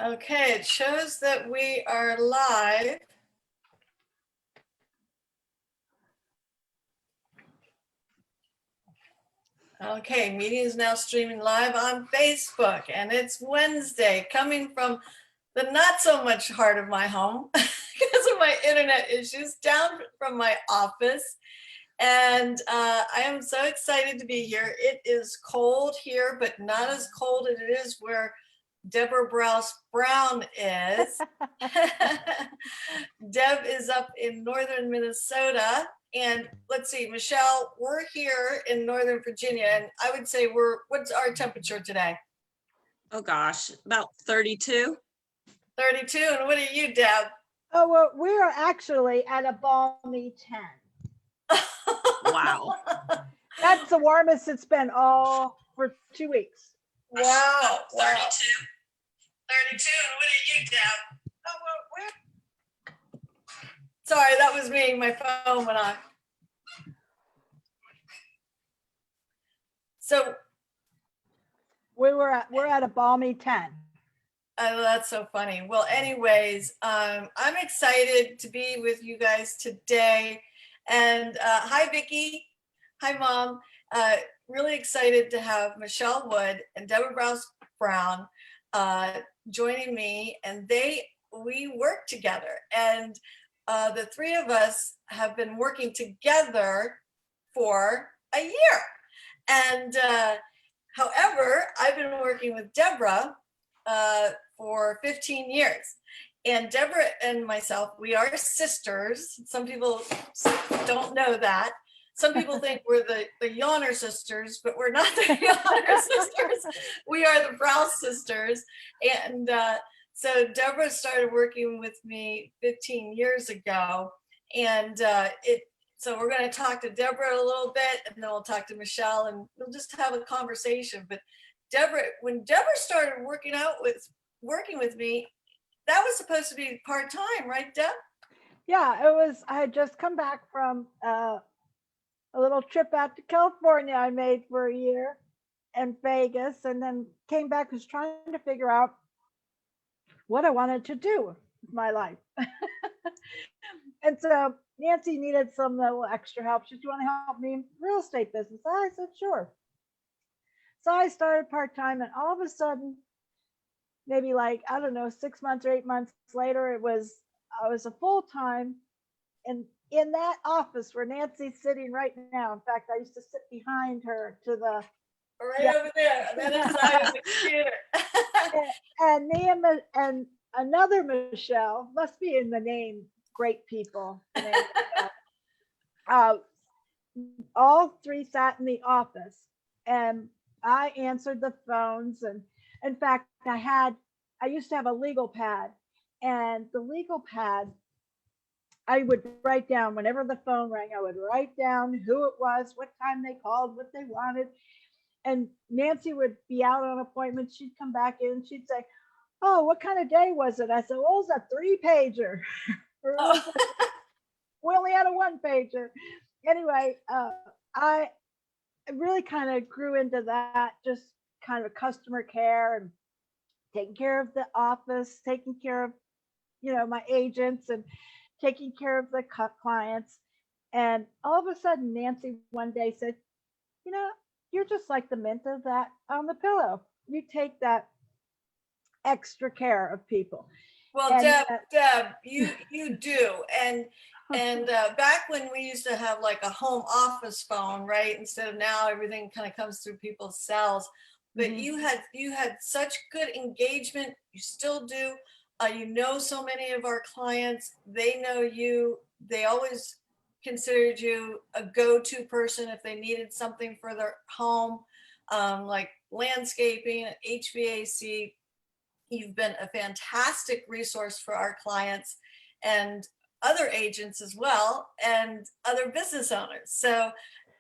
Okay, it shows that we are live. Okay, meeting is now streaming live on Facebook, and it's Wednesday, coming from the not so much heart of my home because of my internet issues, down from my office. And I am so excited to be here. It is cold here, but not as cold as it is where Deborah Brouse Brown is. Deb is up in northern Minnesota. And let's see, Michelle, we're here in Northern Virginia, and I would say what's our temperature today? Oh gosh, about 32. 32. And what are you, Deb? Oh, well, we are actually at a balmy 10. Wow. That's the warmest it's been all for 2 weeks. Wow. Wow. 32. 32. And what are you, Deb? Oh, well, Sorry, that was me. My phone went on. So we're at a balmy 10. oh, that's so funny. Well, anyways, I'm excited to be with you guys today. And hi, Vicki. Hi, Mom. Really excited to have Michelle Wood and Deborah Brouse Brown joining me. And we work together. And the three of us have been working together for a year. And however, I've been working with Deborah for 15 years. And Deborah and myself, we are sisters. Some people don't know that. Some people think we're the Yawner sisters, but we're not the Yawner sisters. We are the Brouse sisters. And so Deborah started working with me 15 years ago. And so we're going to talk to Deborah a little bit, and then we'll talk to Michelle, and we'll just have a conversation. But Deborah, when Deborah started working with me, that was supposed to be part-time, right, Deb? Yeah, it was. I had just come back from a little trip out to California I made for a year, and Vegas, and then came back, was trying to figure out what I wanted to do with my life. And so Nancy needed some little extra help. She said, "Do you want to help me in real estate business?" I said, "Sure." So I started part-time, and all of a sudden, maybe like, I don't know, 6 months or 8 months later, I was a full-time, and in that office where Nancy's sitting right now. In fact, I used to sit behind her to the right over there, on the other side of the computer. and me and another Michelle, must be in the name, great people. All three sat in the office, and I answered the phones. And in fact, I used to have a legal pad, and the legal pad, I would write down whenever the phone rang, I would write down who it was, what time they called, what they wanted. And Nancy would be out on appointments. She'd come back in, she'd say, "Oh, what kind of day was it?" I said, "Well, it was a 3-pager." We only had a 1-pager. Anyway, I really kind of grew into that, just kind of customer care and taking care of the office, taking care of, my agents, and taking care of the clients. And all of a sudden, Nancy one day said, "You're just like the mint of that on the pillow. You take that extra care of people." Well, And, Deb, you do. And back when we used to have like a home office phone, right? Instead of now, everything kind of comes through people's cells. But you had such good engagement. You still do. So many of our clients, they know you. They always considered you a go-to person if they needed something for their home, like landscaping, HVAC. You've been a fantastic resource for our clients and other agents as well, and other business owners. So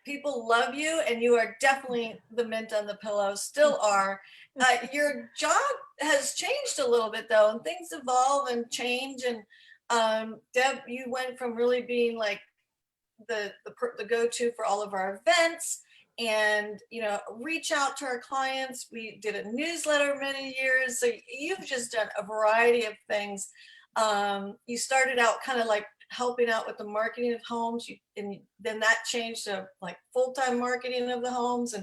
people love you, and you are definitely the mint on the pillow, still are. Your job has changed a little bit though, and things evolve and change. And Deb, you went from really being like the go-to for all of our events and, reach out to our clients. We did a newsletter many years. So you've just done a variety of things. You started out kind of like helping out with the marketing of homes, and then that changed to like full-time marketing of the homes,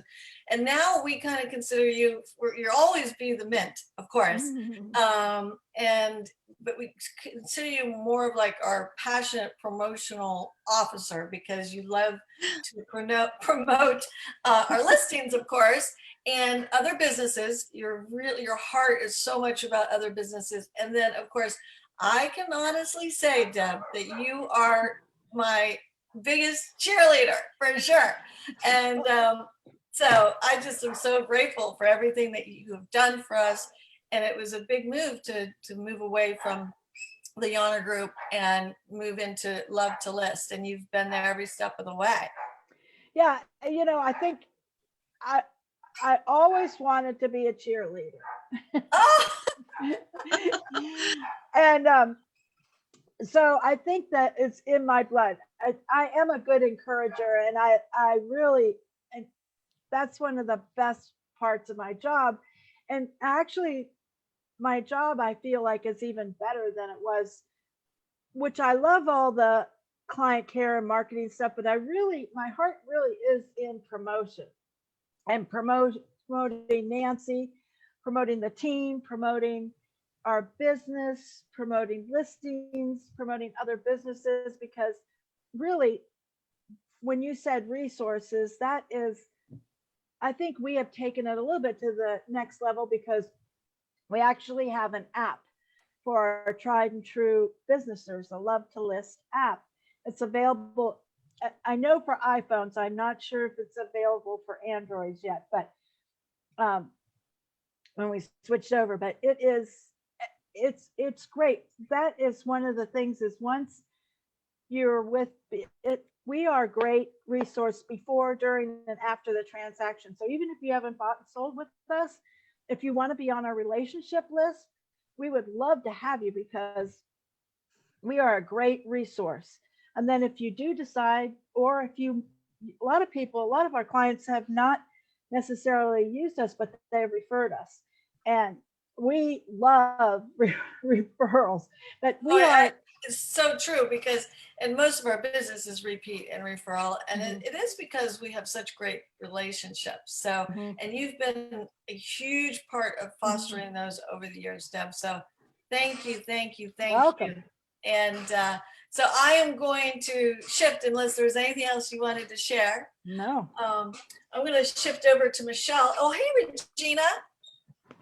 and now we kind of consider you, you'll always be the mint, of course, but we consider you more of like our passionate promotional officer, because you love to promote our listings, of course, and other businesses. Your heart is so much about other businesses. And then, of course, I can honestly say, Deb, that you are my biggest cheerleader for sure. And so I just am so grateful for everything that you have done for us. And it was a big move to move away from the Yana Group and move into Love to List. And you've been there every step of the way. Yeah, I think I always wanted to be a cheerleader. Oh! And so I think that it's in my blood. I am a good encourager, and I really, and that's one of the best parts of my job. And actually, my job, I feel like, is even better than it was, which I love all the client care and marketing stuff, but my heart really is in promotion and promoting Nancy, promoting the team, promoting our business, promoting listings, promoting other businesses, because really, when you said resources, that is, I think we have taken it a little bit to the next level, because we actually have an app for our tried and true businessers, the Love to List app. It's available, I know, for iPhones. I'm not sure if it's available for Androids yet, but when we switched over, but it's great. That is one of the things, is once you're with it, we are a great resource before, during, and after the transaction. So even if you haven't bought and sold with us, if you want to be on our relationship list, we would love to have you, because we are a great resource. And then if you do decide, or if you, a lot of our clients have not necessarily used us, but they've referred us. And we love referrals. But we are. It's so true, because and most of our business is repeat and referral, and it is because we have such great relationships. So and you've been a huge part of fostering those over the years, Deb. So thank you. Welcome. You. And so I am going to shift, unless there's anything else you wanted to share. No. I'm going to shift over to Michelle. Oh, hey, Regina.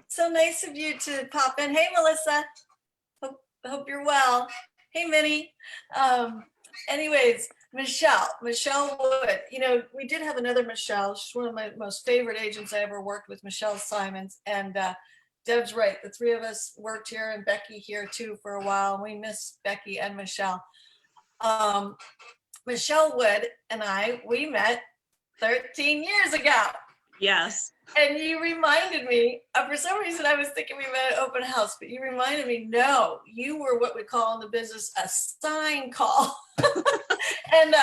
So nice of you to pop in. Hey, Melissa. Hope you're well. Hey, Minnie. Anyways, Michelle Wood. We did have another Michelle. She's one of my most favorite agents I ever worked with, Michelle Simons. And Deb's right. The three of us worked here, and Becky here too for a while. And we miss Becky and Michelle. Michelle Wood and we met 13 years ago. Yes. And you reminded me, for some reason I was thinking we met at open house, but you reminded me, no, you were what we call in the business a sign call. and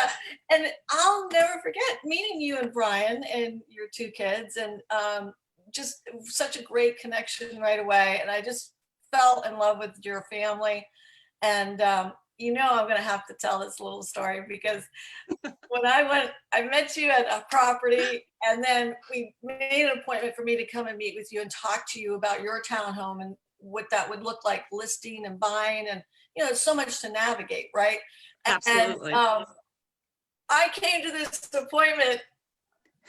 I'll never forget meeting you and Brian and your two kids, and just such a great connection right away. And I just fell in love with your family. And I'm going to have to tell this little story, because when I met you at a property, and then we made an appointment for me to come and meet with you and talk to you about your townhome and what that would look like, listing and buying. And, it's so much to navigate, right? Absolutely. And I came to this appointment,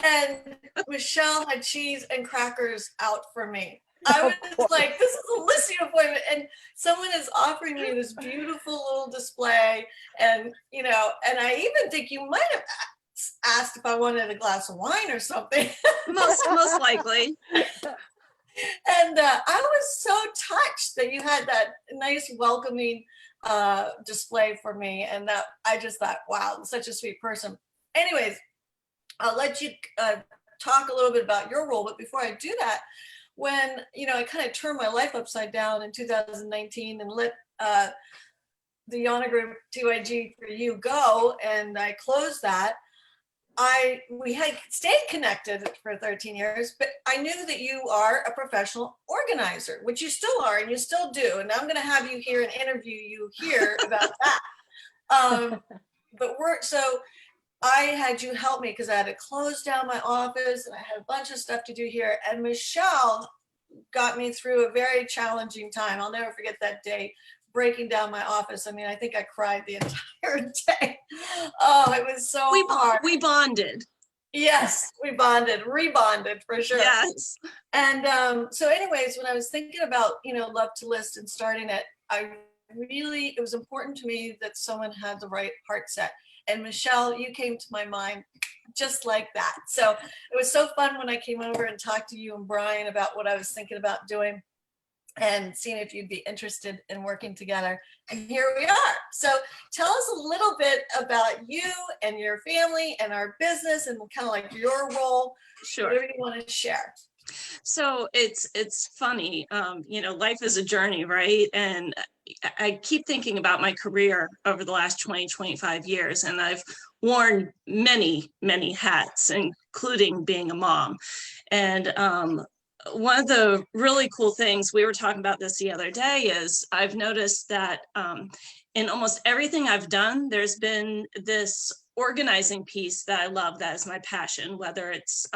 and Michelle had cheese and crackers out for me. I was like, this is a listing appointment, and someone is offering me this beautiful little display. And, and I even think you might have asked if I wanted a glass of wine or something. Most likely. And I was so touched that you had that nice welcoming display for me. And that I just thought, wow, such a sweet person. Anyways, I'll let you talk a little bit about your role. But before I do that, when, I kind of turned my life upside down in 2019 and let the Yana Group 2IG for you go, and I closed that, we had stayed connected for 13 years, but I knew that you are a professional organizer, which you still are and you still do. And I'm going to have you here and interview you here about that. But so I had you help me because I had to close down my office and I had a bunch of stuff to do here. And Michelle got me through a very challenging time. I'll never forget that day breaking down my office. I mean, I think I cried the entire day. Oh, it was so hard. We bonded. Yes, we rebonded for sure. Yes. And so anyways, when I was thinking about, Love to List and starting it, it was important to me that someone had the right heart set. And Michelle, you came to my mind just like that. So it was so fun when I came over and talked to you and Brian about what I was thinking about doing and seeing if you'd be interested in working together. And here we are. So tell us a little bit about you and your family and our business and kind of like your role. Sure. Whatever you want to share. So it's funny, life is a journey, right? And I keep thinking about my career over the last 25 years, and I've worn many, many hats, including being a mom. And one of the really cool things, we were talking about this the other day, is I've noticed that in almost everything I've done, there's been this organizing piece that I love, that is my passion, whether it's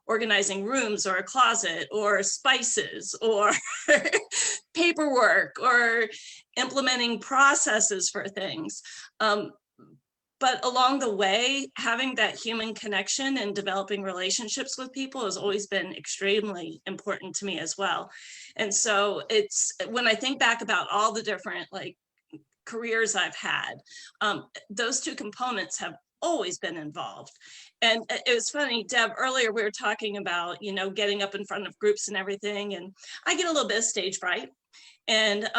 organizing rooms or a closet or spices or paperwork or implementing processes for things. But along the way, having that human connection and developing relationships with people has always been extremely important to me as well. And so it's, when I think back about all the different careers I've had, those two components have always been involved. And it was funny, Deb, earlier we were talking about, getting up in front of groups and everything, and I get a little bit of stage fright. And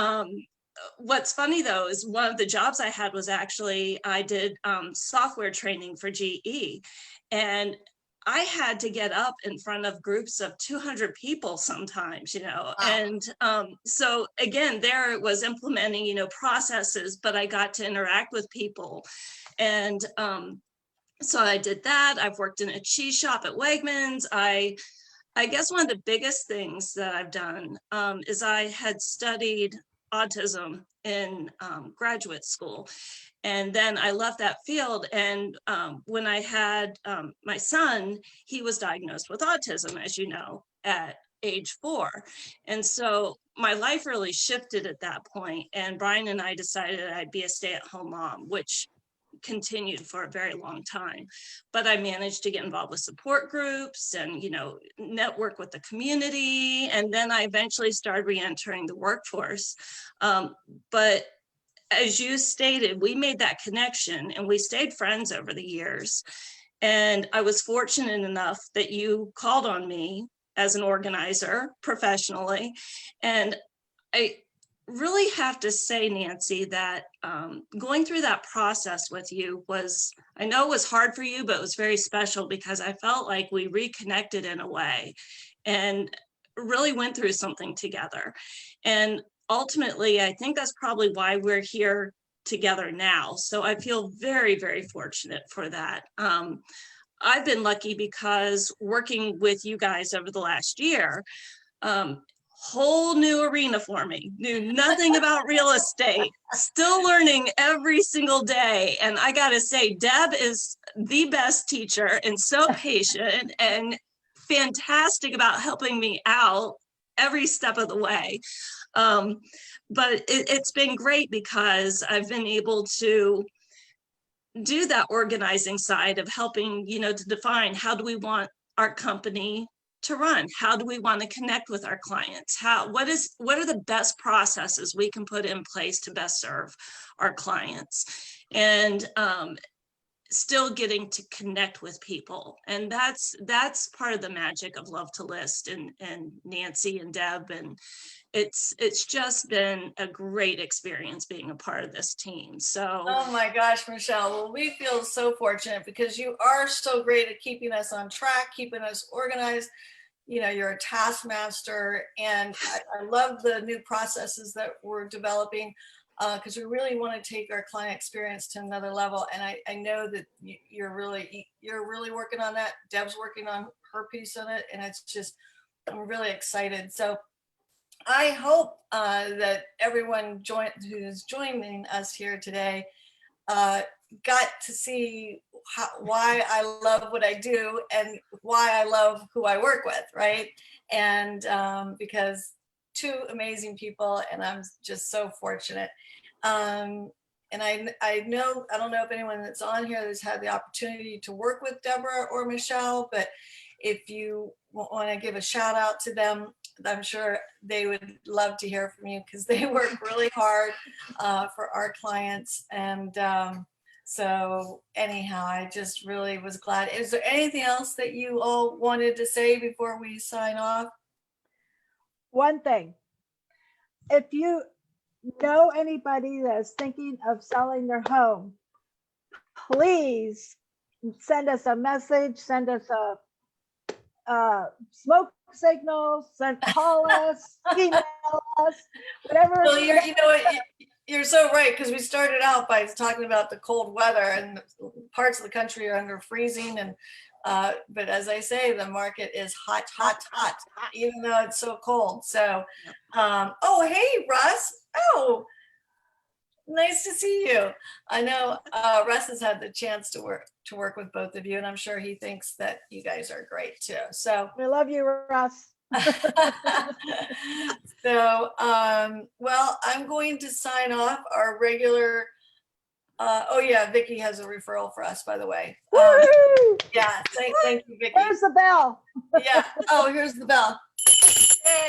what's funny though, is one of the jobs I had was actually, I did software training for GE, and I had to get up in front of groups of 200 people sometimes, Wow. And so again, there it was implementing, processes, but I got to interact with people. And so I did that. I've worked in a cheese shop at Wegmans. I guess one of the biggest things that I've done is I had studied autism in graduate school. And then I left that field. And when I had my son, he was diagnosed with autism, as you know, at age 4. And so my life really shifted at that point. And Brian and I decided I'd be a stay-at-home mom, which continued for a very long time. But I managed to get involved with support groups and, network with the community. And then I eventually started re-entering the workforce. But as you stated, we made that connection and we stayed friends over the years. And I was fortunate enough that you called on me as an organizer professionally. And I really have to say, Nancy, that going through that process with you was, I know it was hard for you, but it was very special because I felt like we reconnected in a way and really went through something together. And ultimately, I think that's probably why we're here together now. So I feel very, very fortunate for that. I've been lucky because working with you guys over the last year, whole new arena for me, knew nothing about real estate, still learning every single day. And I gotta say, Deb is the best teacher and so patient and fantastic about helping me out every step of the way. But it's been great because I've been able to do that organizing side of helping, to define how do we want our company to run? How do we want to connect with our clients? What are the best processes we can put in place to best serve our clients? And still getting to connect with people. And that's part of the magic of Love to List and Nancy and Deb. And it's just been a great experience being a part of this team. So, oh my gosh, Michelle, well, we feel so fortunate because you are so great at keeping us on track, keeping us organized. You're a taskmaster, and I love the new processes that we're developing. because we really want to take our client experience to another level. And I know that you're really working on that. Deb's working on her piece on it, and it's just, I'm really excited. So I hope that everyone who's joining us here today got to see why I love what I do and why I love who I work with, right? And because two amazing people, and I'm just so fortunate. And I know, I don't know if anyone that's on here has had the opportunity to work with Deborah or Michelle, but if you want to give a shout out to them, I'm sure they would love to hear from you, because they work really hard for our clients. And so anyhow, I just really was glad. Is there anything else that you all wanted to say before we sign off? One thing, if you know anybody that's thinking of selling their home, please send us a message, send us a smoke signal, call us, email us, whatever. Well, you know what, you're so right, because we started out by talking about the cold weather, and parts of the country are under freezing, and but as I say, the market is hot, even though it's so cold. So, oh, hey, Russ. Oh, nice to see you. I know Russ has had the chance to work with both of you, and I'm sure he thinks that you guys are great too. So We love you, Russ. so well, I'm going to sign off our regular oh yeah, Vicky has a referral for us, by the way. Yeah, thank you, Vicky. Where's the bell? Yeah, oh, here's the bell. Yay.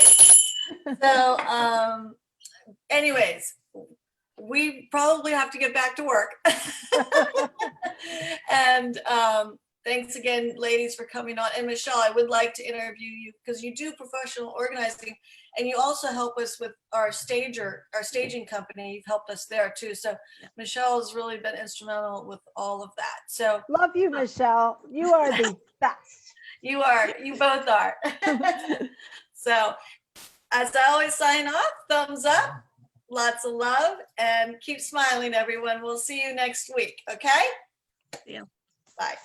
So anyways, we probably have to get back to work. And thanks again, ladies, for coming on. And Michelle, I would like to interview you, because you do professional organizing, and you also help us with our staging company. You've helped us there too. So Michelle has really been instrumental with all of that. So Love you, Michelle. You are the best. you both are. So as I always sign off, thumbs up, lots of love, and keep smiling, everyone. We'll see you next week. Okay? Yeah. Bye.